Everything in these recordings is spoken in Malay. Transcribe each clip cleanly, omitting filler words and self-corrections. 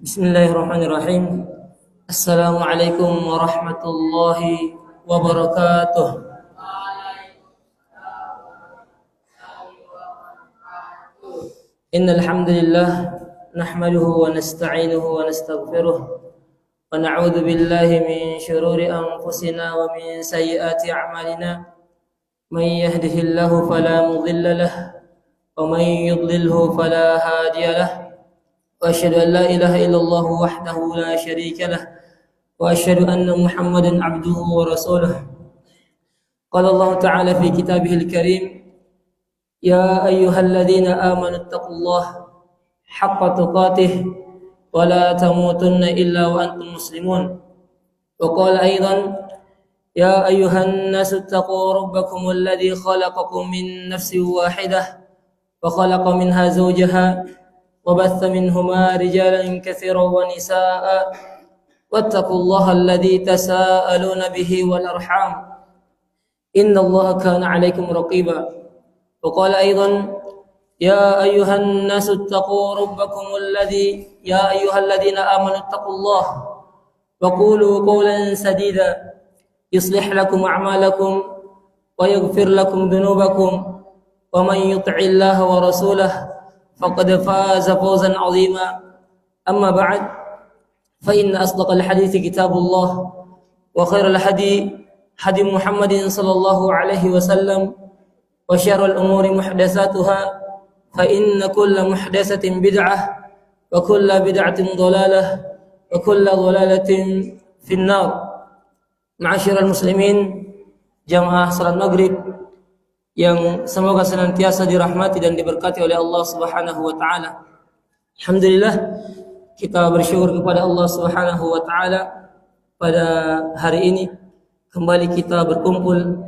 Bismillahirrahmanirrahim. Assalamualaikum warahmatullahi wabarakatuh. Innal hamdalillah nahmaduhu wa nasta'inuhu wa nastaghfiruh wa na'udzu billahi min shururi anfusina wa min sayyiati a'malina. May yahdihillahu fala mudilla lahu wa may yudlilhu fala hadiya lahu. وأشهد أن لا إله إلا الله وحده لا شريك له وأشهد أن محمدا عبده ورسوله. قال الله تعالى في كتابه الكريم: يا أيها الذين آمنوا اتقوا الله حق تقاته ولا تموتن إلا وأنتم مسلمون. وقال أيضا: يا أيها الناس اتقوا ربكم الذي خلقكم من نفس واحدة وخلق منها زوجها وبث منهما رجالا كثيرا ونساء واتقوا الله الذي تساءلون به والأرحام إن الله كان عليكم رقيبا. وقال أيضا: يا أيها الناس اتقوا ربكم يا أيها الذين آمنوا اتقوا الله وقولوا قولا سديدا يصلح لكم أعمالكم ويغفر لكم ذنوبكم ومن يطع الله ورسوله فقد فاز فوزا عظيما. أما بعد فإن أصدق الحديث كتاب الله وخير الهدي هدي محمد صلى الله عليه وسلم وشر الأمور محدثاتها فإن كل محدثة بدعة وكل بدعة ضلالة وكل ضلالة في النار. معاشر المسلمين jamaah salat maghrib yang semoga senantiasa dirahmati dan diberkati oleh Allah Subhanahu wa taala. Alhamdulillah, kita bersyukur kepada Allah Subhanahu wa taala pada hari ini kembali kita berkumpul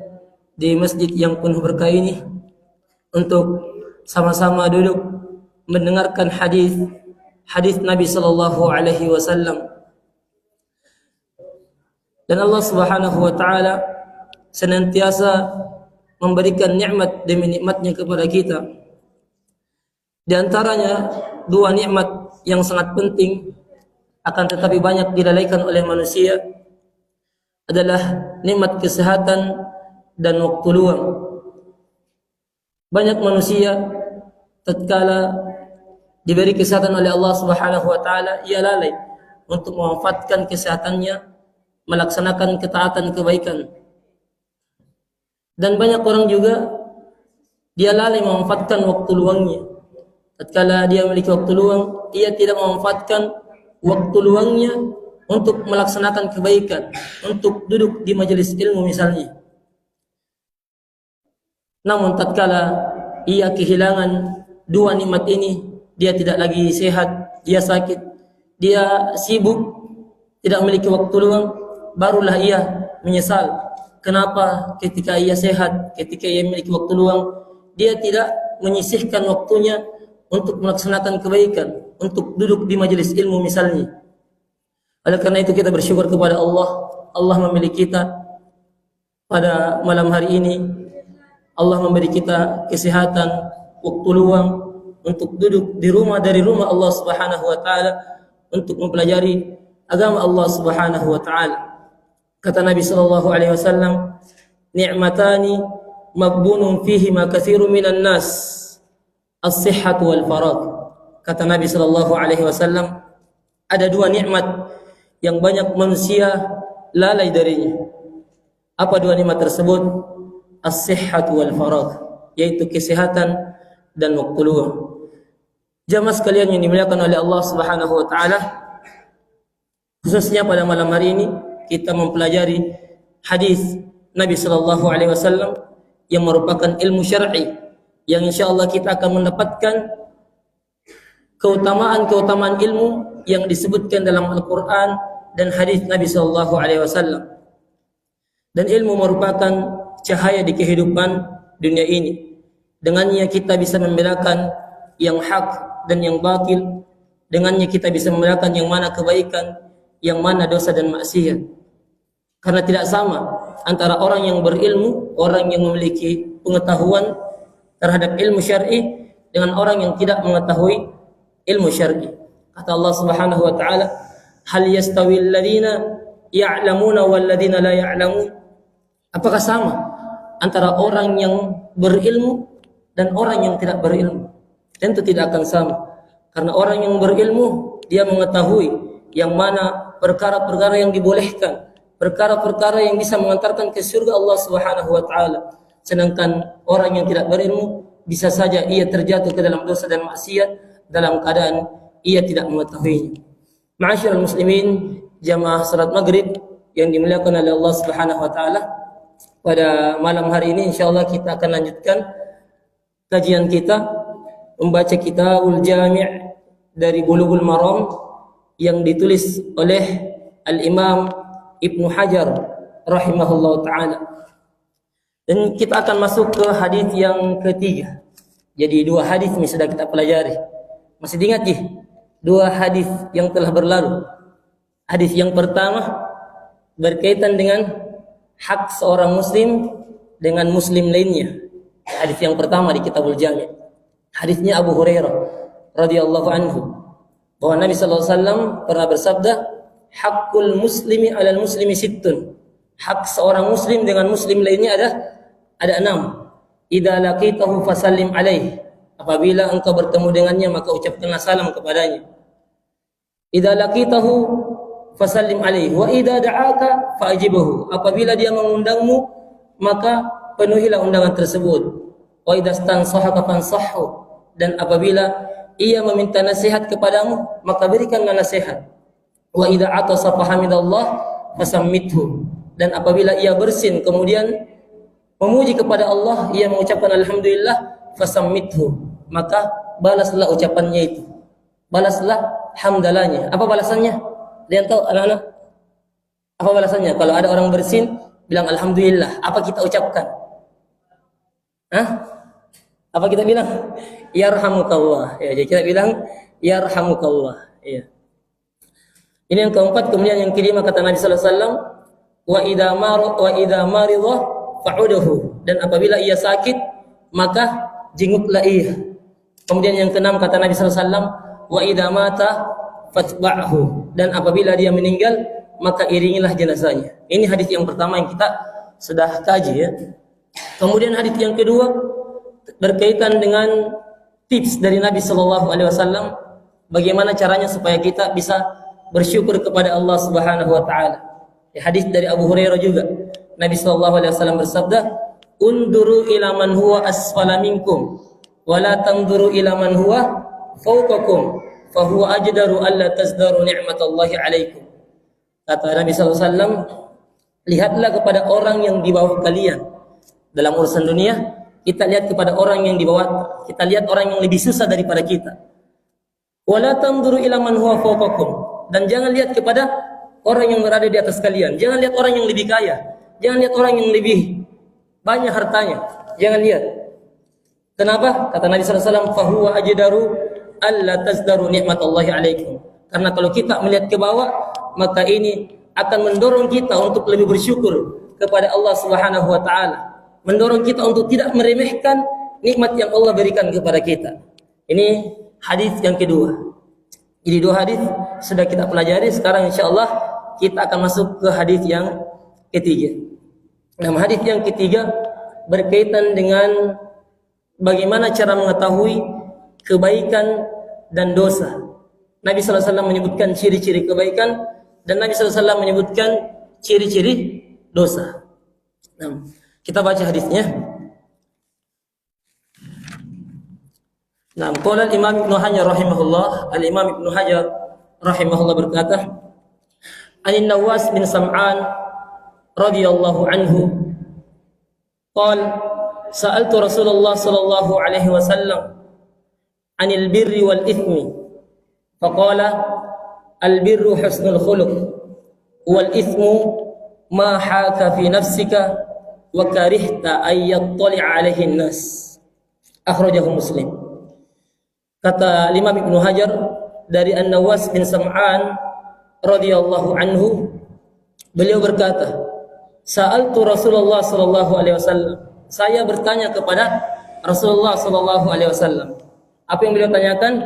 di masjid yang penuh berkah ini untuk sama-sama duduk mendengarkan hadis Nabi sallallahu alaihi wasallam. Dan Allah Subhanahu wa taala senantiasa memberikan nikmat demi nikmatnya kepada kita. Di antaranya dua nikmat yang sangat penting akan tetapi banyak dilalaikan oleh manusia adalah nikmat kesehatan dan waktu luang. Banyak manusia tatkala diberi kesehatan oleh Allah Subhanahu wa taala, ia lalai untuk memanfaatkan kesehatannya melaksanakan ketaatan kebaikan. Dan banyak orang juga dia lalai memanfaatkan waktu luangnya. Tatkala dia memiliki waktu luang, ia tidak memanfaatkan waktu luangnya untuk melaksanakan kebaikan, untuk duduk di majelis ilmu misalnya. Namun tatkala ia kehilangan dua nikmat ini, dia tidak lagi sehat, dia sakit, dia sibuk, tidak memiliki waktu luang, barulah ia menyesal. Kenapa ketika ia sehat, ketika ia memiliki waktu luang, dia tidak menyisihkan waktunya untuk melaksanakan kebaikan, untuk duduk di majelis ilmu misalnya. Oleh karena itu kita bersyukur kepada Allah. Allah memilih kita pada malam hari ini. Allah memberi kita kesehatan, waktu luang untuk duduk di rumah dari rumah Allah Subhanahu wa taala untuk mempelajari agama Allah Subhanahu wa taala. Kata Nabi sallallahu alaihi wasallam, ni'matani maghbunun fihi ma katsirun minan nas, as-sihhatu wal faragh. Kata Nabi sallallahu alaihi wasallam, ada dua nikmat yang banyak manusia lalai darinya. Apa dua nikmat tersebut? As-sihhatu wal faragh, yaitu kesehatan dan waktu luang. Jamaah sekalian yang dimuliakan oleh Allah Subhanahu wa taala, khususnya pada malam hari ini kita mempelajari hadis Nabi sallallahu alaihi wasallam yang merupakan ilmu syar'i yang insyaallah kita akan mendapatkan keutamaan-keutamaan ilmu yang disebutkan dalam Al-Qur'an dan hadis Nabi sallallahu alaihi wasallam. Dan ilmu merupakan cahaya di kehidupan dunia ini. Dengannya kita bisa membedakan yang hak dan yang batil. Dengannya kita bisa membedakan yang mana kebaikan, yang mana dosa dan maksiat. Karena tidak sama antara orang yang berilmu, orang yang memiliki pengetahuan terhadap ilmu syar'i dengan orang yang tidak mengetahui ilmu syar'i. Kata Allah Subhanahu wa taala, "Hal yastawil ladzina ya'lamuna wal ladzina la ya'lamun?" Apakah sama antara orang yang berilmu dan orang yang tidak berilmu? Tentu tidak akan sama. Karena orang yang berilmu, dia mengetahui yang mana perkara-perkara yang dibolehkan, perkara-perkara yang bisa mengantarkan ke surga Allah Subhanahu wa taala. Sedangkan orang yang tidak berilmu, bisa saja ia terjatuh ke dalam dosa dan maksiat dalam keadaan ia tidak mengetahuinya. Ma'asyiral muslimin, jamaah salat maghrib yang dimuliakan oleh Allah Subhanahu wa taala, pada malam hari ini insyaallah kita akan lanjutkan kajian kita membaca Kitabul Jami' dari Bulughul Maram yang ditulis oleh Al-Imam Ibnu Hajar rahimahullah ta'ala. Dan kita akan masuk ke hadis yang ketiga. Jadi 2 hadis ini sudah kita pelajari. Masih diingat ya? 2 hadis yang telah berlalu. Hadis yang pertama berkaitan dengan hak seorang muslim dengan muslim lainnya. Hadis yang pertama di Kitabul Jami'. Hadisnya Abu Hurairah radhiyallahu anhu, bahwa Nabi sallallahu alaihi wasallam pernah bersabda, "Haqqul muslimi 'alal muslimi sittun." Hak seorang muslim dengan muslim lainnya ada 6. Idza laqitahu fasallim alaihi. Apabila engkau bertemu dengannya maka ucapkanlah salam kepadanya. Idza laqitahu fasallim alaihi wa idza da'aka fa'jibhu. Apabila dia mengundangmu maka penuhilah undangan tersebut. Wa idza stansahaka fansahhu. Dan apabila ia meminta nasihat kepadamu maka berikanlah nasihat. Wa idza atasa fahamidallah fasammithu. Dan apabila ia bersin kemudian memuji kepada Allah, ia mengucapkan alhamdulillah, fasammithu, maka balaslah ucapannya itu. Balaslah hamdalahnya. Apa balasannya? Dia tahu anak-anak? Apa balasannya? Kalau ada orang bersin bilang alhamdulillah, apa kita ucapkan? Apa kita bilang? Yarhamukallah. Ya, jadi kita bilang yarhamukallah. Ya. Ini yang keempat. Kemudian yang kelima kata Nabi sallallahu alaihi wasallam, wa idza maridha fa'uduhu. Dan apabila ia sakit maka jenguklah ia. Kemudian yang keenam kata Nabi sallallahu alaihi wasallam, wa idza mata fatba'hu. Dan apabila dia meninggal maka iringilah jenazahnya. Ini hadis yang pertama yang kita sudah kaji ya. Kemudian hadis yang kedua berkaitan dengan tips dari Nabi sallallahu alaihi wasallam bagaimana caranya supaya kita bisa bersyukur kepada Allah Subhanahu wa taala. Hadis dari Abu Hurairah juga. Nabi sallallahu alaihi wasallam bersabda, "Unduru ila man huwa asfala minkum wa la tanzuru ila man huwa fawqakum, fa huwa ajdaru alla tazdaru ni'matallahi alaikum." Kata Nabi sallallahu alaihi wasallam, lihatlah kepada orang yang di bawah kalian. Dalam urusan dunia, kita lihat kepada orang yang di bawah, kita lihat orang yang lebih susah daripada kita. Wa la tanzuru ila man huwa fawqakum. Dan jangan lihat kepada orang yang berada di atas kalian. Jangan lihat orang yang lebih kaya. Jangan lihat orang yang lebih banyak hartanya. Jangan lihat. Kenapa? Kata Nabi sallallahu alaihi wasallam, "Fa huwa ajdaru alla tazdaru ni'matallahi alaikum." Karena kalau kita melihat ke bawah, maka ini akan mendorong kita untuk lebih bersyukur kepada Allah Subhanahu wa taala. Mendorong kita untuk tidak meremehkan nikmat yang Allah berikan kepada kita. Ini hadis yang kedua. Jadi 2 hadis sudah kita pelajari. Sekarang insyaallah kita akan masuk ke hadis yang ketiga. Nah, hadis yang ketiga berkaitan dengan bagaimana cara mengetahui kebaikan dan dosa. Nabi sallallahu alaihi wasallam menyebutkan ciri-ciri kebaikan dan Nabi sallallahu alaihi wasallam menyebutkan ciri-ciri dosa. Nah, kita baca hadisnya. Nah, qala al-Imam Ibnu Hajar rahimahullah, al-Imam Ibnu Hajar rahimahullah berkata, "An Nawas bin Sam'an radhiyallahu anhu qala sa'altu Rasulullah sallallahu alaihi wasallam 'anil birri wal ithmi faqala al-birru husnul khuluq wal ithmu ma haka fi nafsika wa karihta ay yattali' alaihi an-nas." Akhrajahu Muslim. Kata Imam Ibnu Hajar dari An-Nawas bin Sam'an radhiyallahu anhu, beliau berkata, "Sa'altu Rasulullah sallallahu alaihi wasallam." Saya bertanya kepada Rasulullah sallallahu alaihi wasallam. Apa yang beliau tanyakan?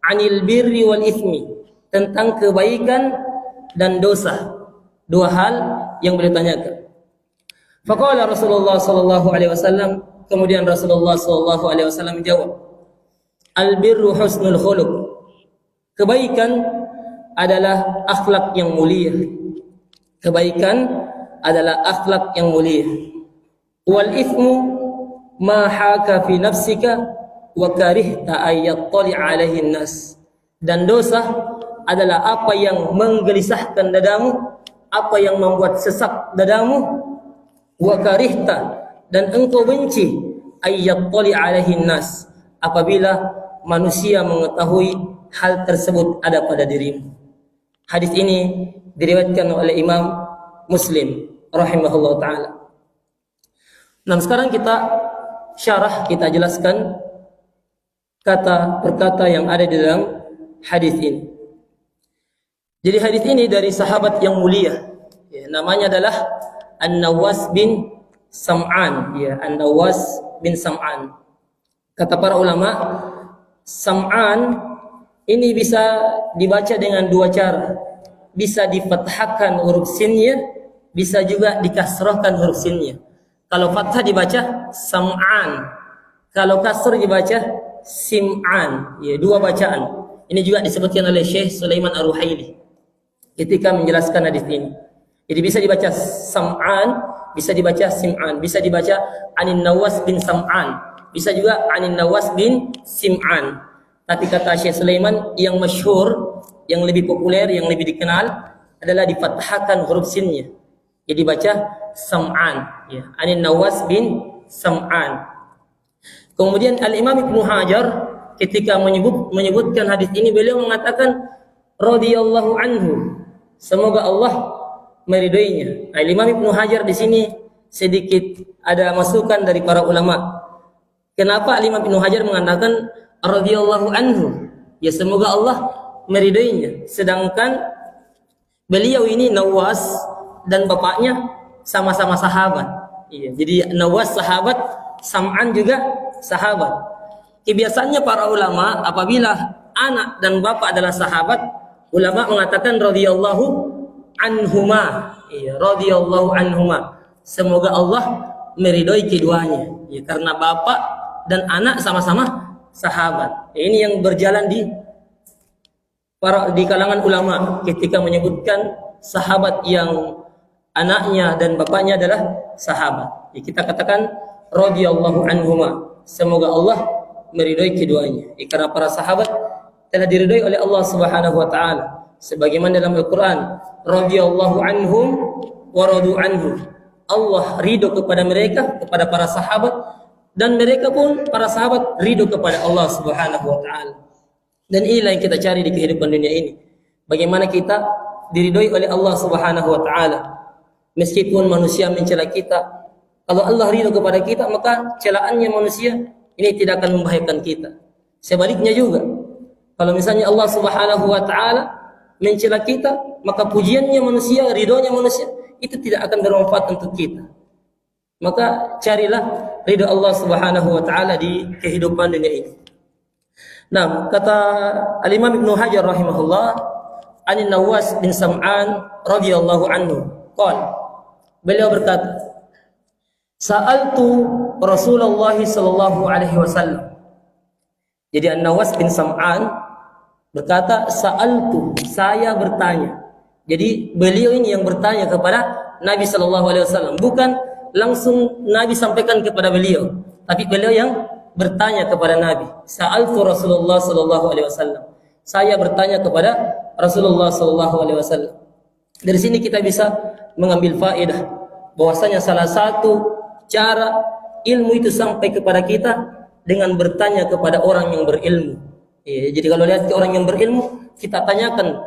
anil birri wal ithmi, tentang kebaikan dan dosa. Dua hal yang beliau tanyakan. Faqala Rasulullah sallallahu alaihi wasallam, kemudian Rasulullah sallallahu alaihi wasallam menjawab, al birru husnul khuluq. Kebaikan adalah akhlak yang mulia. Kebaikan adalah akhlak yang mulia. Wal ithmu ma haka fi nafsika wa karihta ayyattali alaihi nas. Dan dosa adalah apa yang menggelisahkan dadamu, apa yang membuat sesak dadamu, wa karihta, dan engkau benci ayyattali alaihi nas, apabila manusia mengetahui hal tersebut ada pada dirimu. Hadis ini diriwayatkan oleh Imam Muslim rahimahullah taala. Nah, sekarang kita syarah, kita jelaskan kata per kata yang ada di dalam hadis ini. Jadi hadis ini dari sahabat yang mulia, ya, namanya adalah An-Nawas bin Sam'an, ya, An-Nawas bin Sam'an. Kata para ulama, Sam'an ini bisa dibaca dengan dua cara. Bisa difathahkan huruf sinnya, bisa juga dikasrahkan huruf sinnya. Kalau fathah dibaca Sam'an, kalau kasrah dibaca Sim'an. Ya, dua bacaan. Ini juga disebutkan oleh Syekh Sulaiman Ar-Ruhaili ketika menjelaskan hadis ini. Jadi bisa dibaca Sam'an, bisa dibaca Sim'an, bisa dibaca Anin Nawas bin Sam'an, bisa juga Anin Nawas bin Sim'an. Tapi kata Syekh Sulaiman yang masyhur, yang lebih populer, yang lebih dikenal adalah difathahkan huruf sinnya. Jadi baca Sam'an, ya, Anin Nawas bin Sam'an. Kemudian Al-Imam Ibnu Hajar ketika menyebutkan hadis ini, beliau mengatakan radhiyallahu anhu, semoga Allah meridainya. Al-Imam Ibnu Hajar di sini sedikit ada masukan dari para ulama. Kenapa Al-Imam Ibnu Hajar mengatakan radhiyallahu anhu? Ya, semoga Allah meridainya. Sedangkan beliau ini Nawas dan bapaknya sama-sama sahabat. Iya, jadi Nawas sahabat, Sam'an juga sahabat. Kebiasaannya para ulama apabila anak dan bapak adalah sahabat, ulama mengatakan radhiyallahu anhuma. Iya, radhiyallahu anhuma. Semoga Allah meridai keduanya. Ya, karena bapak dan anak sama-sama sahabat. Ini yang berjalan di kalangan ulama ketika menyebutkan sahabat yang anaknya dan bapaknya adalah sahabat. Ya, kita katakan radhiyallahu anhuma. Semoga Allah meridai keduanya. Ya, karena para sahabat telah diridai oleh Allah Subhanahu wa taala. Sebagaimana dalam Al-Qur'an, radhiyallahu anhum wa radu anhu. Allah ridho kepada mereka, kepada para sahabat, dan mereka pun para sahabat ridho kepada Allah Subhanahu wa taala. Dan inilah yang kita cari di kehidupan dunia ini. Bagaimana kita diridhoi oleh Allah Subhanahu wa taala. Meskipun manusia mencela kita, kalau Allah ridho kepada kita, maka celaannya manusia ini tidak akan membahayakan kita. Sebaliknya juga, kalau misalnya Allah Subhanahu wa taala mencela kita, maka pujiannya manusia, ridhonya manusia itu tidak akan bermanfaat untuk kita. Maka carilah ridho Allah Subhanahu wa taala di kehidupan dunia ini. Nah, kata Al-Imam Ibnu Hajar rahimahullah, Anin Nawas bin Sam'an radhiyallahu anhu, beliau berkata, Sa'altu Rasulullah sallallahu alaihi wasallam. Jadi An-Nawas bin Sam'an berkata, Sa'altu, saya bertanya. Jadi beliau ini yang bertanya kepada Nabi sallallahu alaihi wasallam, bukan langsung Nabi sampaikan kepada beliau, tapi beliau yang bertanya kepada Nabi. Sa'altu Rasulullah sallallahu alaihi wasallam. Saya bertanya kepada Rasulullah sallallahu alaihi wasallam. Dari sini kita bisa mengambil faedah bahwasanya salah satu cara ilmu itu sampai kepada kita dengan bertanya kepada orang yang berilmu. Ya, jadi kalau lihat ke orang yang berilmu, kita tanyakan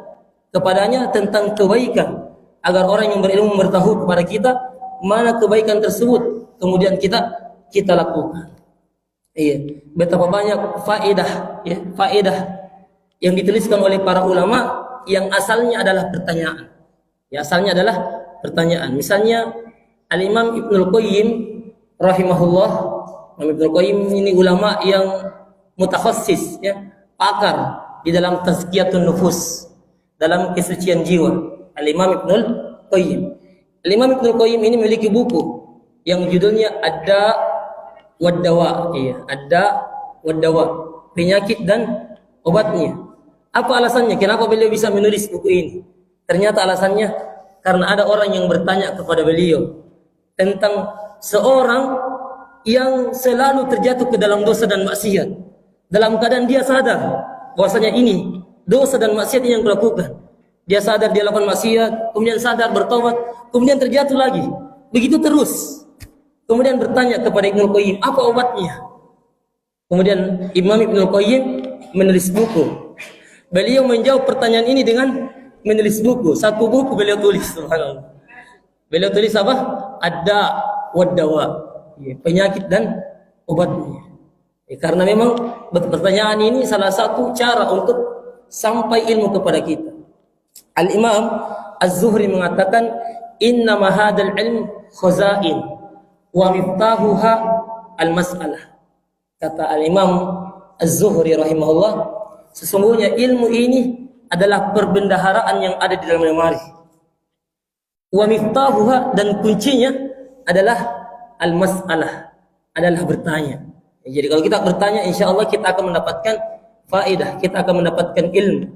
kepadanya tentang kebaikan agar orang yang berilmu memberitahu kepada kita mana kebaikan tersebut, kemudian kita lakukan. Iya, betapa banyak faedah, ya, faedah yang dituliskan oleh para ulama yang asalnya adalah pertanyaan. Ya, asalnya adalah pertanyaan. Misalnya Al-Imam Ibnul Qayyim rahimahullah, Ibnul Qayyim ini ulama yang mutakhassis, ya, pakar di dalam Tazkiyatun Nufus, dalam kesucian jiwa, Al-Imam Ibnul Qayyim. Al-Imam Ibnul Qayyim ini memiliki buku yang judulnya Ad-Da wad-Dawa, Ad-Da wad-Dawa, penyakit dan obatnya. Apa alasannya? Kenapa beliau bisa menulis buku ini? Ternyata alasannya karena ada orang yang bertanya kepada beliau tentang seorang yang selalu terjatuh ke dalam dosa dan maksiat, dalam keadaan dia sadar bahwasanya ini dosa dan maksiat yang dilakukan. Dia sadar dia lakukan maksiat, kemudian sadar bertobat, kemudian terjatuh lagi. Begitu terus. Kemudian bertanya kepada Ibnul Qayyim, apa obatnya? Kemudian Imam Ibnul Qayyim menulis buku. Beliau menjawab pertanyaan ini dengan menulis buku. Satu buku beliau tulis, subhanallah. Beliau tulis apa? Ad-Da wad-Dawa, penyakit dan obatnya. Karena memang pertanyaan ini salah satu cara untuk sampai ilmu kepada kita. Al-Imam Az-Zuhri mengatakan, "Inna ma hadzal ilm khazain wa miftahuha al-mas'alah." Kata Al-Imam Az-Zuhri rahimahullah, sesungguhnya ilmu ini adalah perbendaharaan yang ada di dalam lemari. Wa miftahuha, dan kuncinya adalah al-mas'alah, adalah bertanya. Jadi kalau kita bertanya, insya Allah kita akan mendapatkan faedah, kita akan mendapatkan ilmu.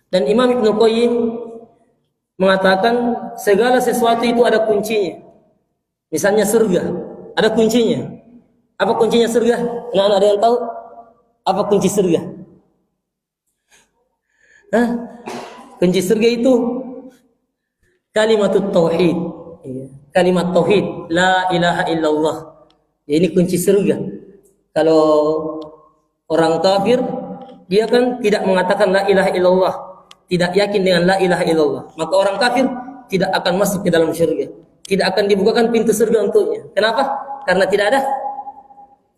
Dan Imam Ibnul Qayyim mengatakan segala sesuatu itu ada kuncinya. Misalnya surga, ada kuncinya. Apa kuncinya surga? Anak-anak ada yang tahu? Apa kunci surga? Kunci surga itu kalimatut tauhid. Kalimat tauhid, la ilaha illallah. Ini kunci surga. Kalau orang kafir, dia kan tidak mengatakan la ilaha illallah, tidak yakin dengan la ilaha illallah, maka orang kafir tidak akan masuk ke dalam surga, tidak akan dibukakan pintu surga untuknya. Kenapa? Karena tidak ada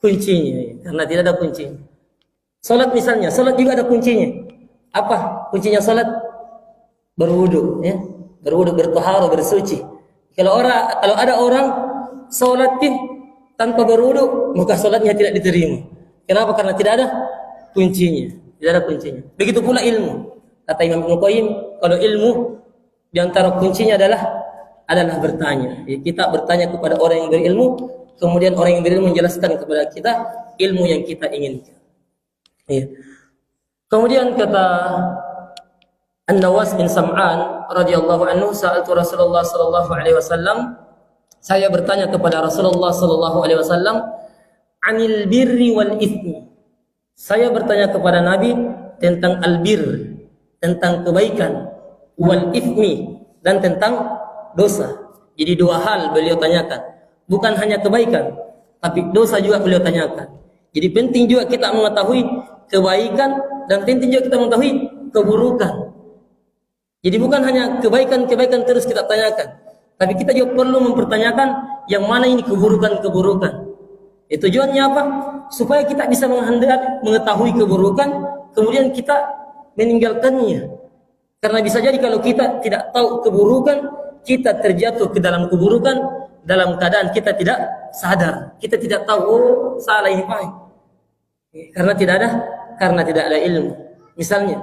kuncinya. Karena tidak ada kuncinya. Salat misalnya, salat juga ada kuncinya. Apa kuncinya salat? Berwudu, berwudu, bertaharah, bersuci. Kalau ada orang salat tanpa berwudu, maka salatnya tidak diterima. Kenapa? Karena tidak ada kuncinya. Tidak ada kuncinya. Begitu pula ilmu. Kata Imam Ibnul Qayyim, kalau ilmu di antara kuncinya adalah bertanya. Jadi kita bertanya kepada orang yang berilmu, kemudian orang yang berilmu menjelaskan kepada kita ilmu yang kita inginkan. Kemudian kata An-Nawas bin Sam'an radhiyallahu anhu, sa'altu Rasulullah sallallahu alaihi wasallam, saya bertanya kepada Rasulullah sallallahu alaihi wasallam, anil birri wal ithmi. Saya bertanya kepada Nabi tentang albir, tentang kebaikan, wal ithmi, dan tentang dosa. Jadi dua hal beliau tanyakan. Bukan hanya kebaikan, tapi dosa juga beliau tanyakan. Jadi penting juga kita mengetahui kebaikan, dan penting juga kita mengetahui keburukan. Jadi bukan hanya kebaikan-kebaikan terus kita tanyakan, tapi kita juga perlu mempertanyakan yang mana ini keburukan-keburukan. Tujuannya apa? Supaya kita bisa mengetahui keburukan, kemudian kita meninggalkannya. Karena bisa jadi kalau kita tidak tahu keburukan, kita terjatuh ke dalam keburukan dalam keadaan kita tidak sadar. Kita tidak tahu, salah ini baik. Karena tidak ada ilmu. Misalnya,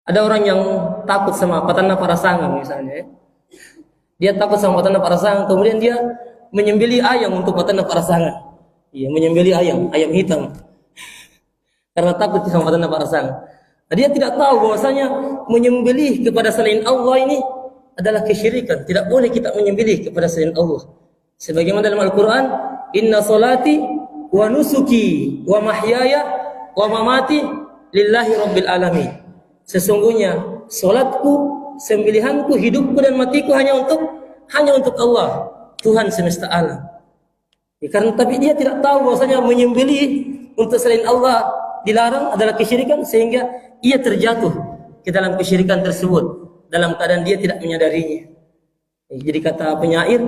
ada orang yang takut sama Patana Parasangan misalnya. Dia takut sama Patana Parasangan, kemudian dia menyembelih ayam untuk Patana Parasangan. Menyembelih ayam hitam. Karena takut sama Patana Parasangan. Dia tidak tahu bahwasanya menyembelih kepada selain Allah ini adalah kesyirikan. Tidak boleh kita menyembelih kepada selain Allah. Sebagaimana dalam Al-Quran, inna salati wa nusuki wa mahyaya wa mamati lillahi rabbil alamin. Sesungguhnya salatku, sembelihanku, hidupku dan matiku hanya untuk Allah, Tuhan semesta alam. Karena tapi dia tidak tahu bahwasanya menyembelih untuk selain Allah dilarang adalah kesyirikan, sehingga ia terjatuh ke dalam kesyirikan tersebut dalam keadaan dia tidak menyadarinya. Jadi kata penyair,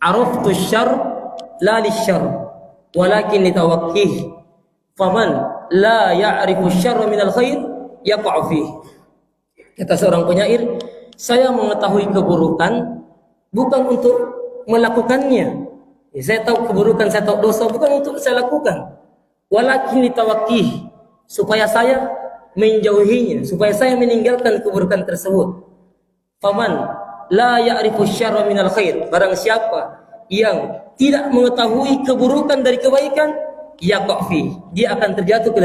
araftu syarr la lisyarr walakin litawaqqih, faman la ya'rifu syarra minal khair yaqa'u fihi. Kata seorang penyair, saya mengetahui keburukan bukan untuk melakukannya. Saya tahu keburukan, saya tahu dosa bukan untuk saya lakukan. walakin litawaqih, supaya saya menjauhinya, supaya saya meninggalkan keburukan tersebut. Faman la ya'rifu syarra minal khair, barang siapa yang tidak mengetahui keburukan dari kebaikan, yaqa fi, dia akan terjatuh ke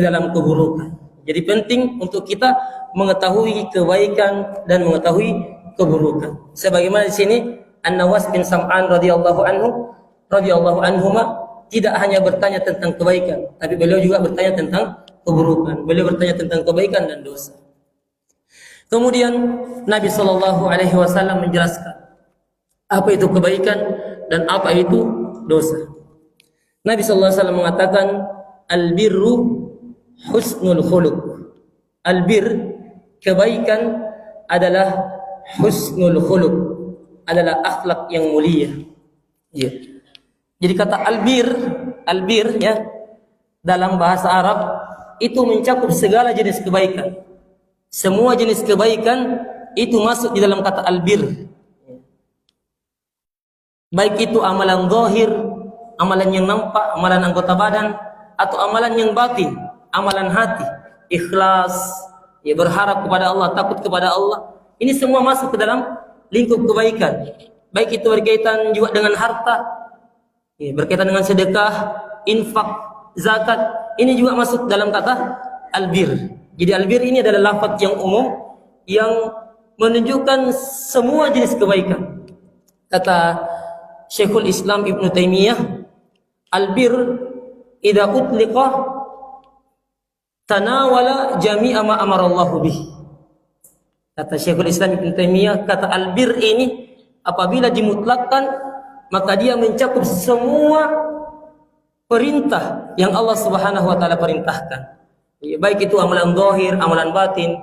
dalam keburukan. Jadi penting untuk kita mengetahui kebaikan dan mengetahui keburukan. Sebagaimana di sini An-Nawas bin Sam'an radhiyallahu anhuma tidak hanya bertanya tentang kebaikan, tapi beliau juga bertanya tentang keburukan. Beliau bertanya tentang kebaikan dan dosa. Kemudian Nabi Shallallahu Alaihi Wasallam menjelaskan apa itu kebaikan dan apa itu dosa. Nabi Shallallahu Alaihi Wasallam mengatakan, al-birru husnul khuluq. Al-bir, kebaikan adalah husnul khuluq, adalah akhlak yang mulia. Ya. Jadi kata albir ya, dalam bahasa Arab itu mencakup segala jenis kebaikan. Semua jenis kebaikan itu masuk di dalam kata albir. Baik itu amalan zahir, amalan yang nampak, amalan anggota badan, atau amalan yang batin, amalan hati, ikhlas, ya, berharap kepada Allah, takut kepada Allah. Ini semua masuk ke dalam lingkup kebaikan. Baik itu berkaitan juga dengan harta, ya, berkaitan dengan sedekah, infak, zakat. Ini juga masuk dalam kata albir. Jadi albir ini adalah lafaz yang umum yang menunjukkan semua jenis kebaikan. Kata Syekhul Islam Ibnu Taimiyah, albir idza utliqa tanawala jami'a ma amara Allah bih. Kata Syekhul Islam Ibnu Taimiyah, kata albir ini apabila dimutlakkan maka dia mencakup semua perintah yang Allah Subhanahu wa taala perintahkan. Baik itu amalan zahir, amalan batin,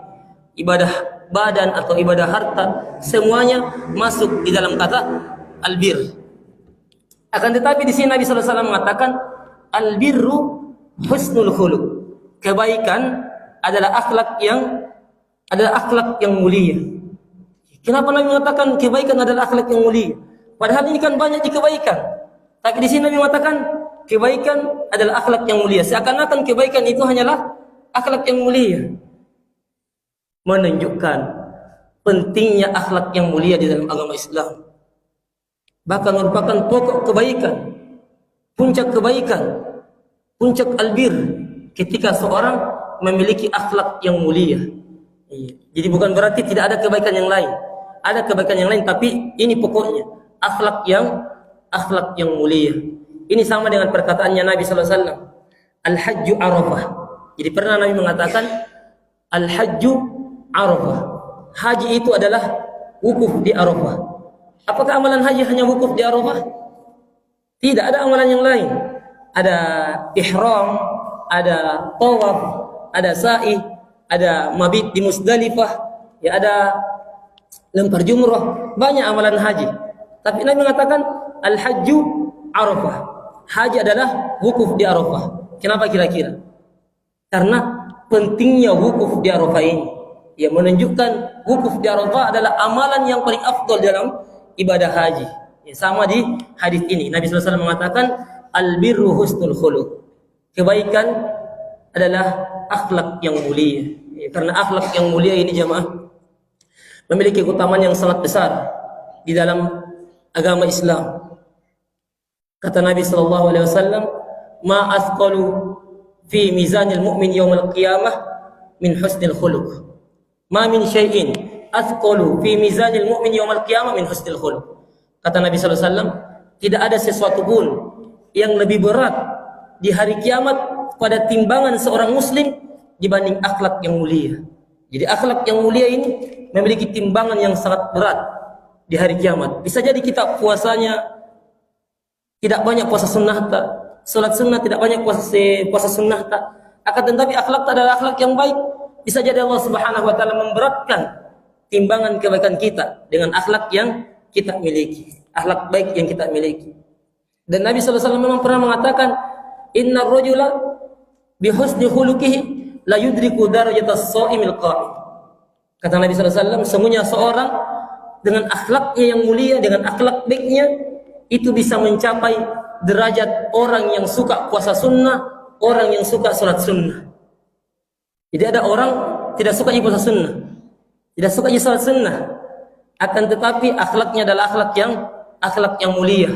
ibadah badan atau ibadah harta, semuanya masuk di dalam kata albir. Akan tetapi di sini Nabi sallallahu alaihi wasallam mengatakan albirru husnul khuluq. Kebaikan adalah akhlak yang mulia. Kenapa Nabi mengatakan kebaikan adalah akhlak yang mulia? Padahal ini kan banyak di kebaikan. Tapi di sini Nabi mengatakan kebaikan adalah akhlak yang mulia. Seakan-akan kebaikan itu hanyalah akhlak yang mulia, menunjukkan pentingnya akhlak yang mulia di dalam agama Islam. Bahkan merupakan pokok kebaikan, puncak kebaikan, puncak albir, ketika seorang memiliki akhlak yang mulia. Jadi bukan berarti tidak ada kebaikan yang lain. Ada kebaikan yang lain, tapi ini pokoknya akhlak yang mulia. Ini sama dengan perkataannya Nabi sallallahu alaihi wasallam, al-hajju arafah. Jadi pernah Nabi mengatakan al-hajju arafah. Haji itu adalah wukuf di Arafah. Apakah amalan haji hanya wukuf di Arafah? Tidak, ada amalan yang lain. Ada ihram, ada tawaf, ada sa'i, ada mabit di Musdalifah, ya, ada lempar jumrah, banyak amalan haji. Tapi Nabi mengatakan al-hajju arafah. Haji adalah wukuf di Arafah. Kenapa kira-kira? Karena pentingnya wukuf di Arafah ini, yang menunjukkan wukuf di Arafah adalah amalan yang paling afdal dalam ibadah haji. Ya, sama di hadis ini Nabi sallallahu alaihi wasallam mengatakan albirru husnul khuluq. Kebaikan adalah akhlak yang mulia. Ya, karena akhlak yang mulia ini jemaah memiliki keutamaan yang sangat besar di dalam agama Islam. Kata Nabi sallallahu alaihi wasallam, ma asqalu fi mizanil mu'min yaumal qiyamah min husnil khuluq. Ma min syai'in asqalu fi mizanil mu'min yaumal qiyamah min husnil khuluq. Kata Nabi sallallahu alaihi wasallam, tidak ada sesuatu pun yang lebih berat di hari kiamat pada timbangan seorang muslim dibanding akhlak yang mulia. Jadi akhlak yang mulia ini memiliki timbangan yang sangat berat di hari kiamat. Bisa jadi kita puasanya tidak banyak puasa sunnah tak, salat sunnah tidak banyak puasa sunnah tak, akan tetapi akhlak adalah akhlak yang baik. Bisa jadi Allah Subhanahu wa taala memberatkan timbangan kebaikan kita dengan akhlak yang kita miliki, akhlak baik yang kita miliki. Dan Nabi sallallahu alaihi wasallam memang pernah mengatakan, innar rajula bi husni khuluqihi la yudriku darajatas shaimil qa'im. Kata Nabi sallallahu alaihi wasallam, sesungguhnya seorang dengan akhlaknya yang mulia, dengan akhlak baiknya, itu bisa mencapai derajat orang yang suka puasa sunnah orang yang suka sholat sunnah. Jadi ada orang tidak suka ibadah sunnah, tidak suka sholat sunnah, akan tetapi akhlaknya adalah akhlak yang mulia.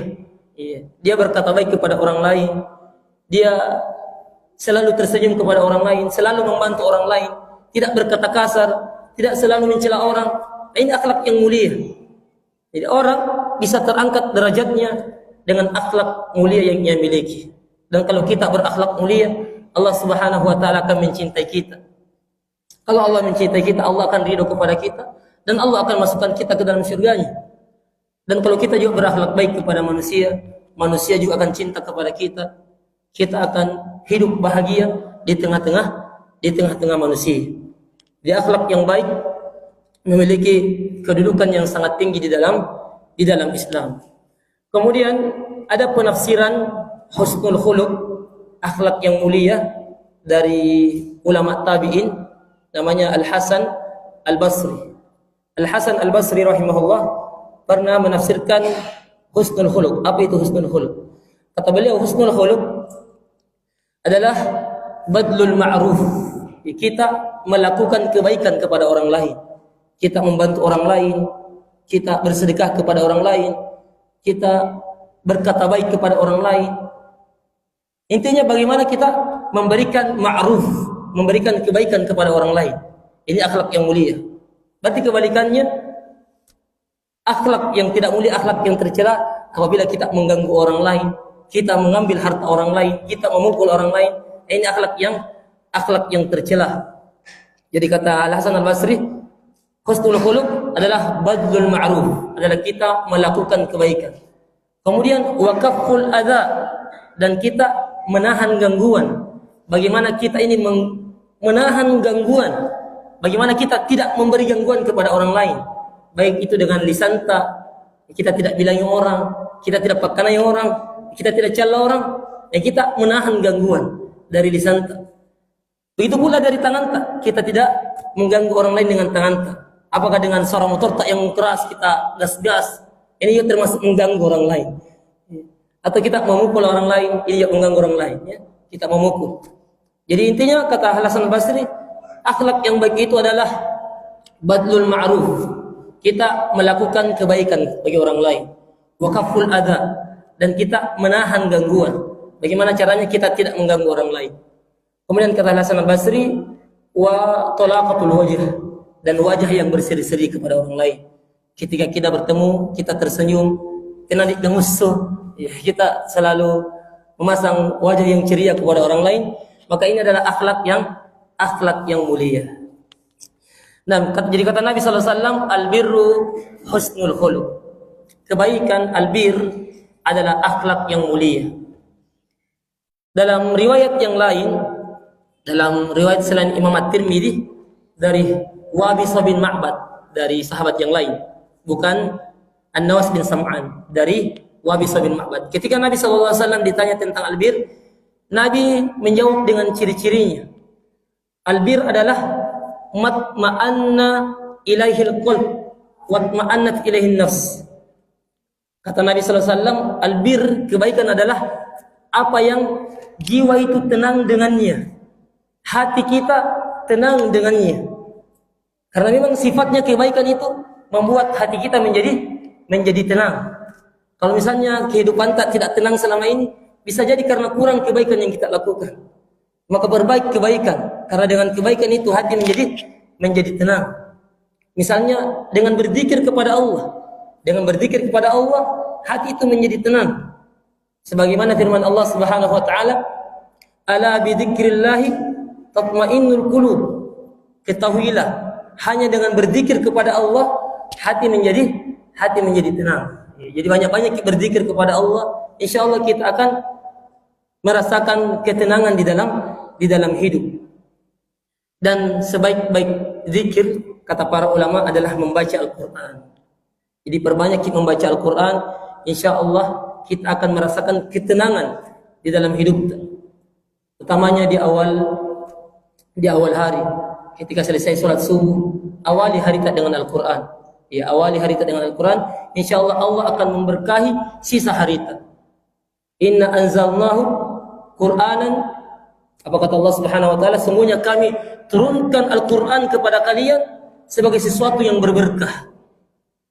Dia berkata baik kepada orang lain, dia selalu tersenyum kepada orang lain, selalu membantu orang lain, tidak berkata kasar, tidak selalu mencela orang. Ini akhlak yang mulia. Jadi orang bisa terangkat derajatnya dengan akhlak mulia yang ia miliki. Dan kalau kita berakhlak mulia, Allah Subhanahu wa taala akan mencintai kita. Kalau Allah mencintai kita, Allah akan ridho kepada kita dan Allah akan masukkan kita ke dalam surganya. Dan kalau kita juga berakhlak baik kepada manusia, manusia juga akan cinta kepada kita. Kita akan hidup bahagia di tengah-tengah manusia. Di akhlak yang baik memiliki kedudukan yang sangat tinggi di dalam Islam. Kemudian ada penafsiran husnul khuluq, akhlak yang mulia, dari ulama tabi'in, namanya Al-Hasan Al-Basri. Al-Hasan Al-Basri rahimahullah pernah menafsirkan husnul khuluq. Apa itu husnul khuluq? Kata beliau, husnul khuluq adalah badlul ma'ruf. Kita melakukan kebaikan kepada orang lain. Kita membantu orang lain, kita bersedekah kepada orang lain, kita berkata baik kepada orang lain. Intinya bagaimana kita memberikan ma'ruf, memberikan kebaikan kepada orang lain. Ini akhlak yang mulia. Berarti kebalikannya, akhlak yang tidak mulia, akhlak yang tercela apabila kita mengganggu orang lain, kita mengambil harta orang lain, kita memukul orang lain. Ini akhlak yang tercela. Jadi kata Al-Hasan Al-Basri, husnul khuluq adalah badlul ma'ruf, adalah kita melakukan kebaikan. Kemudian wa kafful adza, dan kita menahan gangguan. Bagaimana kita ini menahan gangguan? Bagaimana kita tidak memberi gangguan kepada orang lain? Baik itu dengan lisan kita tidak bilangi orang, kita tidak pakanai orang, kita tidak cela orang, kita menahan gangguan dari lisan. Begitu pula dari tangan kita tidak mengganggu orang lain dengan tangan. Apakah dengan suara motor yang keras kita gas-gas, ini juga termasuk mengganggu orang lain. Atau kita memukul orang lain, ini juga mengganggu orang lain. Kita memukul. Jadi intinya kata Hasan Basri, akhlak yang baik itu adalah badlul ma'ruf. Kita melakukan kebaikan bagi orang lain. Wa kafful adza, dan kita menahan gangguan. Bagaimana caranya kita tidak mengganggu orang lain. Kemudian kata Hasan Basri, wa talaqatul wajh, dan wajah yang berseri-seri kepada orang lain. Ketika kita bertemu, kita tersenyum, kena digemusuh, kita selalu memasang wajah yang ceria kepada orang lain. Maka ini adalah akhlak yang mulia. Nah, jadi kata Nabi SAW, albirru husnul khuluq. Kebaikan, albir, adalah akhlak yang mulia. Dalam riwayat yang lain, dalam riwayat selain Imam At-Tirmidzi, dari Wabisah bin Ma'bad, dari sahabat yang lain, bukan An-Nawas bin Sam'an, dari Wabisah bin Ma'bad. Ketika Nabi SAW ditanya tentang albir, Nabi menjawab dengan ciri-cirinya. Albir adalah matma'anna ilaihil qalb watma'annat ilaihin nafs. Kata Nabi SAW, albir, kebaikan adalah apa yang jiwa itu tenang dengannya, hati kita tenang dengannya. Karena memang sifatnya kebaikan itu membuat hati kita menjadi tenang. Kalau misalnya kehidupan tidak tenang selama ini, bisa jadi karena kurang kebaikan yang kita lakukan. Maka berbaik kebaikan, karena dengan kebaikan itu hati menjadi tenang. Misalnya dengan berzikir kepada Allah, dengan berzikir kepada Allah, hati itu menjadi tenang. Sebagaimana firman Allah Subhanahu wa taala, "Ala bi dzikrillahi tatmainnul qulub." Ketahuilah, hanya dengan berzikir kepada Allah hati menjadi tenang. Jadi banyak-banyak berzikir kepada Allah, insyaallah kita akan merasakan ketenangan di dalam hidup. Dan sebaik-baik zikir, kata para ulama, adalah membaca Al-Quran. Jadi perbanyak kita membaca Al-Quran, insyaallah kita akan merasakan ketenangan di dalam hidup. Utamanya di awal hari, ketika selesai sholat subuh, awali hari kita dengan Al-Quran. Awali hari kita dengan Al-Quran, insyaallah Allah akan memberkahi sisa hari kita. Inna anzalnahu Qur'anan Apa kata Allah Subhanahu wa taala? Sesungguhnya kami turunkan Al-Qur'an kepada kalian sebagai sesuatu yang berberkah.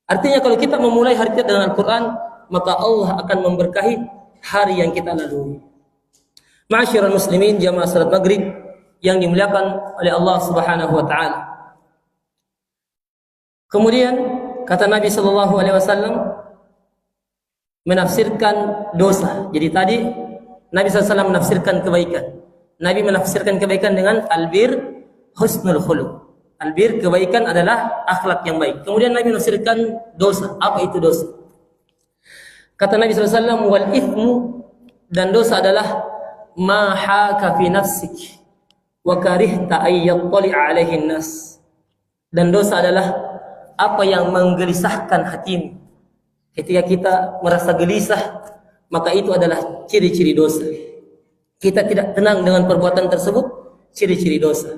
Artinya kalau kita memulai hari kita dengan Al-Qur'an, maka Allah akan memberkahi hari yang kita lalui. Ma'asyiral muslimin, jamaah salat maghrib yang dimuliakan oleh Allah Subhanahu wa taala. Kemudian kata Nabi sallallahu alaihi wasallam menafsirkan dosa. Jadi tadi Nabi SAW menafsirkan kebaikan. Nabi menafsirkan kebaikan dengan albir husnul khuluq. Albir, kebaikan adalah akhlak yang baik. Kemudian Nabi menafsirkan dosa. Apa itu dosa? Kata Nabi SAW, wal ithmu, dan dosa adalah ma haka fi nafsik wa karihta ay yattali'a alaihi nas. Dan dosa adalah apa yang menggelisahkan hatimu. Ketika kita merasa gelisah, maka itu adalah ciri-ciri dosa. Kita tidak tenang dengan perbuatan tersebut, ciri-ciri dosa.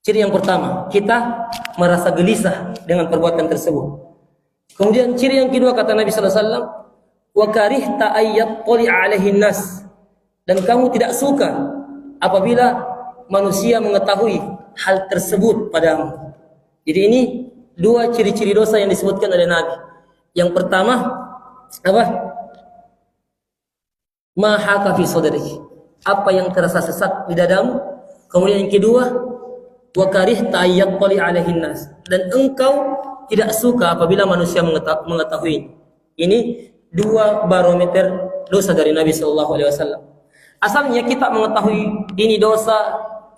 Ciri yang pertama, kita merasa gelisah dengan perbuatan tersebut. Kemudian ciri yang kedua kata Nabi sallallahu alaihi wasallam, wa karihta ayyat qali alaihi nas, dan kamu tidak suka apabila manusia mengetahui hal tersebut padamu. Jadi ini dua ciri-ciri dosa yang disebutkan oleh Nabi. Yang pertama apa? Ma haka fi sadrihi, apa yang terasa sesak di dadamu. Kemudian yang kedua, wa karihta ayyat qali alaihi nas, dan engkau tidak suka apabila manusia mengetahui. Ini dua barometer dosa dari Nabi sallallahu alaihi wasallam. Asalnya kita mengetahui ini dosa,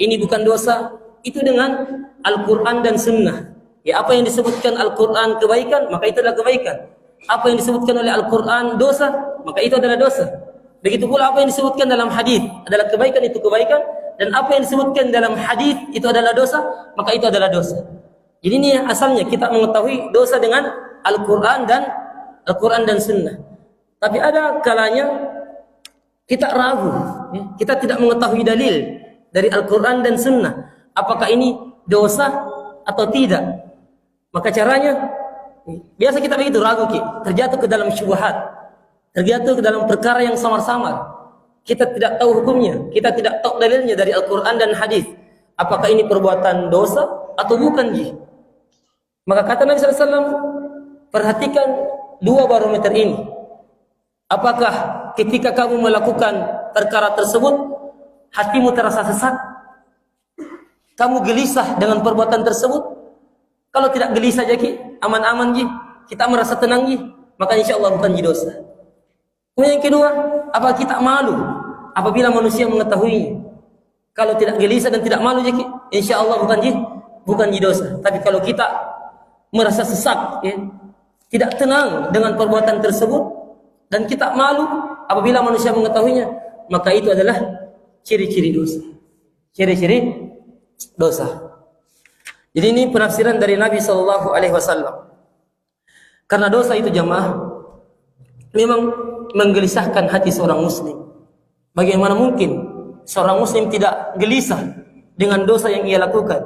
ini bukan dosa, itu dengan Al-Qur'an dan Sunnah. Ya, apa yang disebutkan Al-Qur'an kebaikan, maka itu adalah kebaikan. Apa yang disebutkan oleh Al-Qur'an dosa, maka itu adalah dosa. Begitu pula apa yang disebutkan dalam hadis adalah kebaikan, itu kebaikan, dan apa yang disebutkan dalam hadis itu adalah dosa, maka itu adalah dosa. Jadi ini asalnya kita mengetahui dosa dengan Al-Qur'an dan Sunnah. Tapi ada kalanya kita ragu, ya? Kita tidak mengetahui dalil dari Al-Qur'an dan Sunnah, apakah ini dosa atau tidak. Maka caranya, biasa kita begitu ragu, terjatuh ke dalam syubhat, terjatuh ke dalam perkara yang samar-samar. Kita tidak tahu hukumnya, kita tidak tahu dalilnya dari Al-Qur'an dan hadis. Apakah ini perbuatan dosa atau bukan, Maka kata Nabi SAW, perhatikan dua barometer ini. Apakah ketika kamu melakukan perkara tersebut, hatimu terasa sesak? Kamu gelisah dengan perbuatan tersebut? Kalau tidak gelisah aman-aman, kita merasa tenang, maka insya Allah bukan dosa. Kemudian yang kedua, apa kita malu apabila manusia mengetahuinya? Kalau tidak gelisah dan tidak malu, insya Allah bukan dosa. Tapi kalau kita merasa sesak, tidak tenang dengan perbuatan tersebut, dan kita malu apabila manusia mengetahuinya, maka itu adalah ciri-ciri dosa. Ciri-ciri dosa. Jadi ini penafsiran dari Nabi sallallahu alaihi wasallam. Karena dosa itu jamaah memang menggelisahkan hati seorang muslim. Bagaimana mungkin seorang muslim tidak gelisah dengan dosa yang ia lakukan?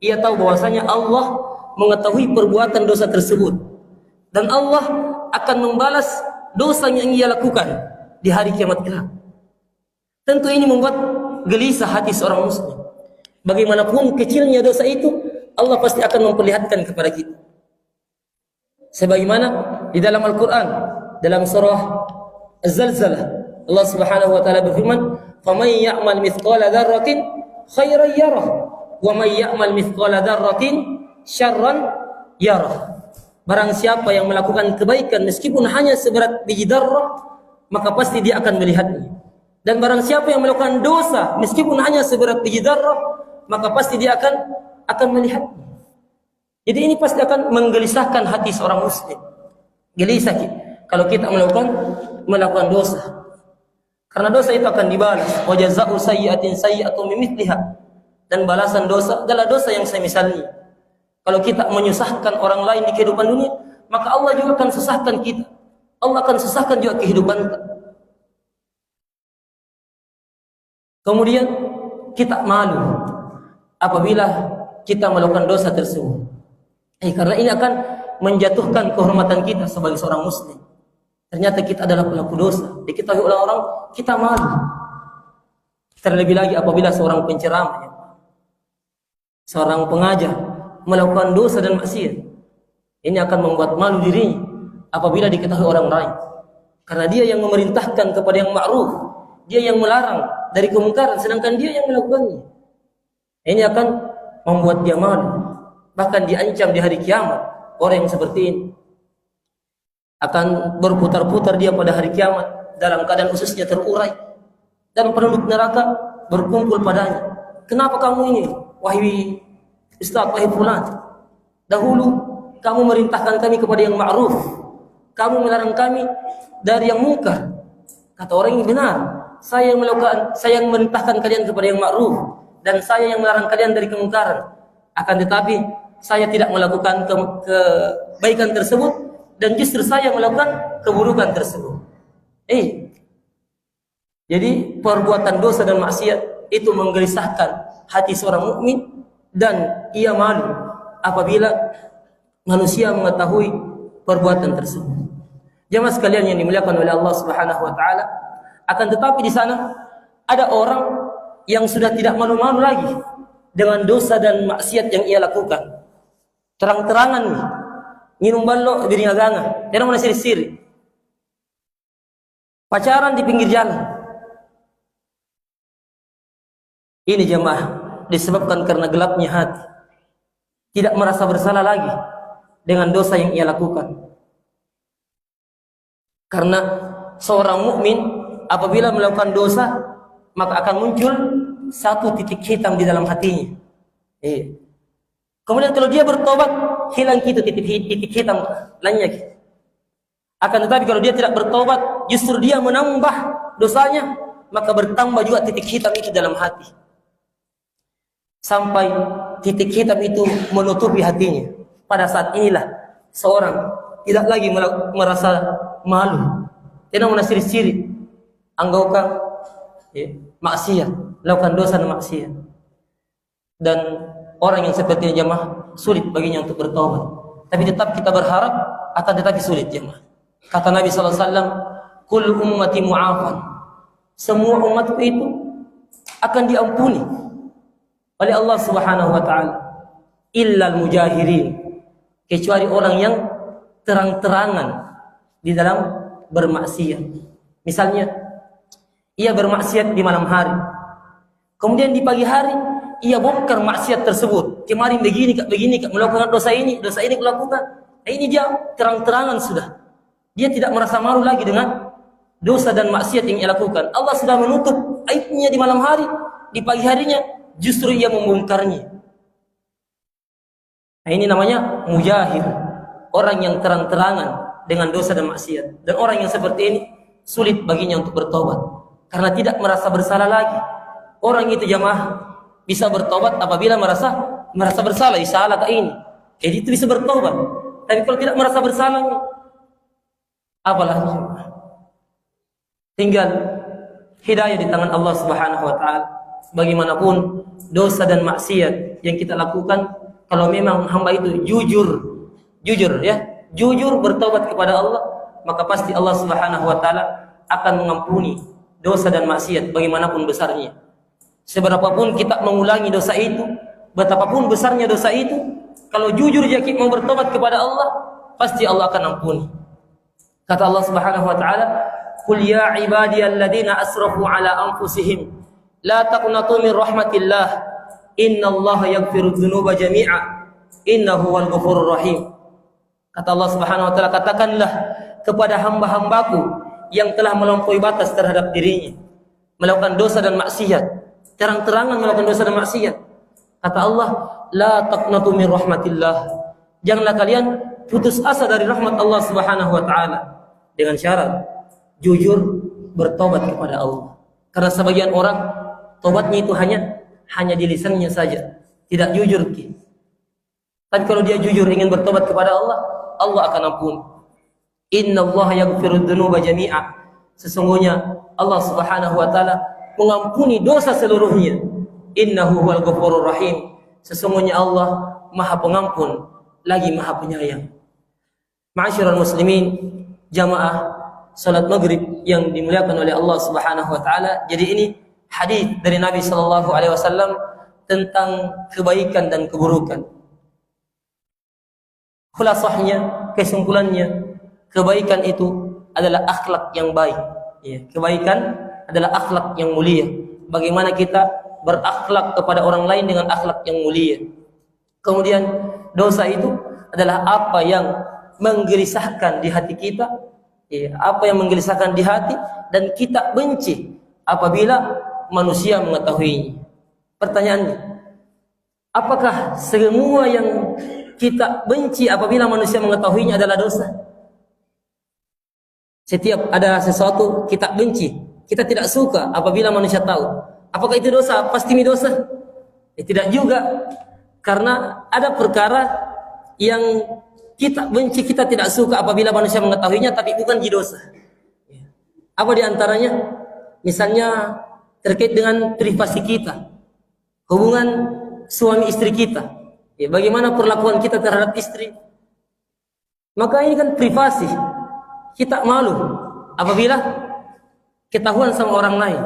Ia tahu bahwasanya Allah mengetahui perbuatan dosa tersebut, dan Allah akan membalas dosa yang ia lakukan di hari kiamat kelak. Tentu ini membuat gelisah hati seorang muslim. Bagaimanapun kecilnya dosa itu, Allah pasti akan memperlihatkan kepada kita. Sebagaimana di dalam Al-Quran, dalam surah Az-Zalzalah, Allah Subhanahu wa taala berfirman, "Faman ya'mal mithqala dzarratin khairan yarah, wa man ya'mal mithqala dzarratin syarran yarah." Barang siapa yang melakukan kebaikan meskipun hanya seberat biji darah, maka pasti dia akan melihatnya. Dan barang siapa yang melakukan dosa meskipun hanya seberat biji darah, maka pasti dia akan melihatnya. Jadi ini pasti akan menggelisahkan hati seorang muslim. Gelisah kalau kita melakukan dosa. Karena dosa itu akan dibalas. Wa jazaa'u sayyi'atin sayyi'atun mimithliha. Dan balasan dosa adalah dosa yang semisalnya. Kalau kita menyusahkan orang lain di kehidupan dunia, maka Allah juga akan susahkan kita. Allah akan susahkan juga kehidupan kita. Kemudian kita malu apabila kita melakukan dosa tersebut. Karena ini akan menjatuhkan kehormatan kita sebagai seorang muslim. Ternyata kita adalah pelaku dosa. Diketahui oleh orang, kita malu. Terlebih lagi apabila seorang penceramah, seorang pengajar melakukan dosa dan maksiat, ini akan membuat malu dirinya apabila diketahui orang lain. Karena dia yang memerintahkan kepada yang ma'ruf, dia yang melarang dari kemungkaran, sedangkan dia yang melakukannya. Ini akan membuat dia malu. Bahkan diancam di hari kiamat orang yang seperti ini akan berputar-putar dia pada hari kiamat dalam keadaan ususnya terurai, dan penduduk neraka berkumpul padanya. Kenapa kamu ini, wahai Ustaz, wahai fulan? Dahulu kamu merintahkan kami kepada yang ma'ruf, kamu melarang kami dari yang mungkar. Kata orang ini, benar, saya yang merintahkan kalian kepada yang ma'ruf, dan saya yang melarang kalian dari kemungkaran. Akan tetapi saya tidak melakukan kebaikan tersebut, dan justru saya melakukan keburukan tersebut. Jadi perbuatan dosa dan maksiat itu menggelisahkan hati seorang mukmin, dan ia malu apabila manusia mengetahui perbuatan tersebut. Jemaah sekalian yang dimuliakan oleh Allah Subhanahu wa taala, akan tetapi di sana ada orang yang sudah tidak malu-malu lagi dengan dosa dan maksiat yang ia lakukan. Terang-terangan nih, minum ballo di aganga, tidak mana siri-siri. Pacaran di pinggir jalan. Ini jemaah disebabkan karena gelapnya hati. Tidak merasa bersalah lagi dengan dosa yang ia lakukan. Karena seorang mukmin apabila melakukan dosa, maka akan muncul satu titik hitam di dalam hatinya. Kemudian kalau dia bertobat, hilang itu titik hitam lainnya. Akan tetapi kalau dia tidak bertobat, justru dia menambah dosanya, maka bertambah juga titik hitam itu dalam hati. Sampai titik hitam itu menutupi hatinya. Pada saat inilah seorang tidak lagi merasa malu, tidak menasiri-siri anggaukan maksiat, melakukan dosa dan maksiat. Dan orang yang seperti ini jemaah, sulit baginya untuk bertobat. Tapi tetap kita berharap, akan tetapi sulit jemaah. Kata Nabi SAW, kul ummati mu'afan, semua umatku itu akan diampuni oleh Allah Subhanahu wa taala, illal mujahirin, kecuali orang yang terang-terangan di dalam bermaksiat. Misalnya ia bermaksiat di malam hari, kemudian di pagi hari ia bongkar maksiat tersebut. Kemarin begini melakukan dosa ini melakukan. Ini dia terang-terangan sudah. Dia tidak merasa malu lagi dengan dosa dan maksiat yang ia lakukan. Allah sudah menutup aibnya di malam hari, di pagi harinya justru ia membongkarnya. Ini namanya mujahir, orang yang terang-terangan dengan dosa dan maksiat. Dan orang yang seperti ini sulit baginya untuk bertobat karena tidak merasa bersalah lagi. Orang itu jamaah bisa bertobat apabila merasa bersalah, salah ke ini. Jadi itu bisa bertobat. Tapi kalau tidak merasa bersalah, apalagi tinggal hidayah di tangan Allah Subhanahu wa taala. Bagaimanapun dosa dan maksiat yang kita lakukan, kalau memang hamba itu jujur bertobat kepada Allah, maka pasti Allah Subhanahu wa taala akan mengampuni dosa dan maksiat bagaimanapun besarnya. Seberapapun kita mengulangi dosa itu, betapapun besarnya dosa itu, kalau jujur dia mau bertobat kepada Allah, pasti Allah akan ampuni. Kata Allah Subhanahu wa taala, "Qul ya ibadiyalladzina asrafu ala anfusihim la taqnatu min rahmatillah, innallaha yaghfiru dzunuba jami'a, innahu huwal ghafurur rahim." Kata Allah Subhanahu wa taala, katakanlah kepada hamba-hambaku yang telah melampaui batas terhadap dirinya, melakukan dosa dan maksiat, terang-terangan melakukan dosa dan maksiat. Kata Allah, la taqnatu min rahmatillah, janganlah kalian putus asa dari rahmat Allah Subhanahu wa taala, dengan syarat jujur bertobat kepada Allah. Karena sebagian orang tobatnya itu hanya di lisannya saja, tidak jujur. Tapi kalau dia jujur ingin bertobat kepada Allah, Allah akan ampuni. Innallaha yaghfiru dzunuba jami'a, sesungguhnya Allah Subhanahu wa taala mengampuni dosa seluruhnya. Innahu huwal ghafurur rahim, sesungguhnya Allah Maha Pengampun lagi Maha Penyayang. Ma'asyiral muslimin, jamaah salat maghrib yang dimuliakan oleh Allah Subhanahu wa taala. Jadi ini hadis dari Nabi Shallallahu Alaihi Wasallam tentang kebaikan dan keburukan. Khulasahnya, kesimpulannya, kebaikan itu adalah akhlak yang baik. Ya, kebaikan adalah akhlak yang mulia. Bagaimana kita berakhlak kepada orang lain dengan akhlak yang mulia. Kemudian dosa itu adalah apa yang menggelisahkan di hati kita, ya, apa yang menggelisahkan di hati dan kita benci apabila manusia mengetahuinya. Pertanyaannya, apakah semua yang kita benci apabila manusia mengetahuinya adalah dosa? Setiap ada sesuatu kita benci, kita tidak suka apabila manusia tahu. Apakah itu dosa? Pasti ini dosa? Tidak juga. Karena ada perkara yang kita benci, kita tidak suka apabila manusia mengetahuinya, tapi bukan jadi dosa. Apa di antaranya? Misalnya terkait dengan privasi kita, hubungan suami istri kita. Ya, bagaimana perlakuan kita terhadap istri? Maka ini kan privasi. Kita malu apabila ketahuan sama orang lain.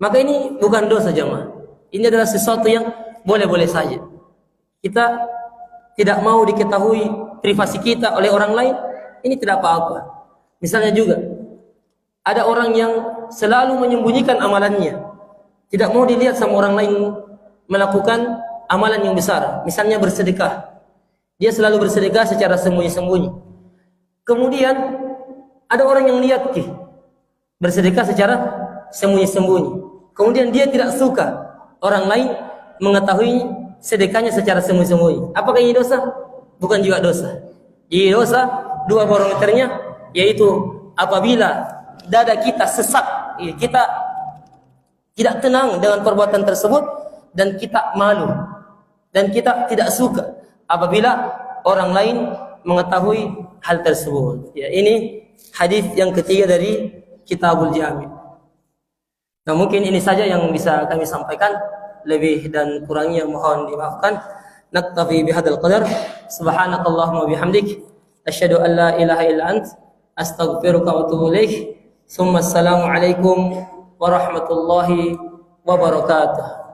Maka ini bukan dosa, jemaah. Ini adalah sesuatu yang boleh-boleh saja. Kita tidak mau diketahui privasi kita oleh orang lain, ini tidak apa-apa. Misalnya juga ada orang yang selalu menyembunyikan amalannya, tidak mau dilihat sama orang lain melakukan amalan yang besar. Misalnya bersedekah, dia selalu bersedekah secara sembunyi-sembunyi. Kemudian ada orang yang lihat bersedekah secara sembunyi-sembunyi. Kemudian dia tidak suka orang lain mengetahui sedekahnya secara sembunyi-sembunyi. Apakah ini dosa? Bukan juga dosa. Jadi dosa dua barometernya, yaitu apabila dada kita sesak, kita tidak tenang dengan perbuatan tersebut, dan kita malu, dan kita tidak suka apabila orang lain mengetahui hal tersebut. Ya, ini hadis yang ketiga dari Kitabul Jami'. Nah, mungkin ini saja yang bisa kami sampaikan. Lebih dan kurangnya mohon dimaafkan. Naktafi bihadzal qadar. Subhanakallahumma bihamdik asyhadu an la ilaha illa ant astaghfiruka wa atubu ilaik. Assalamu alaikum warahmatullahi wabarakatuh.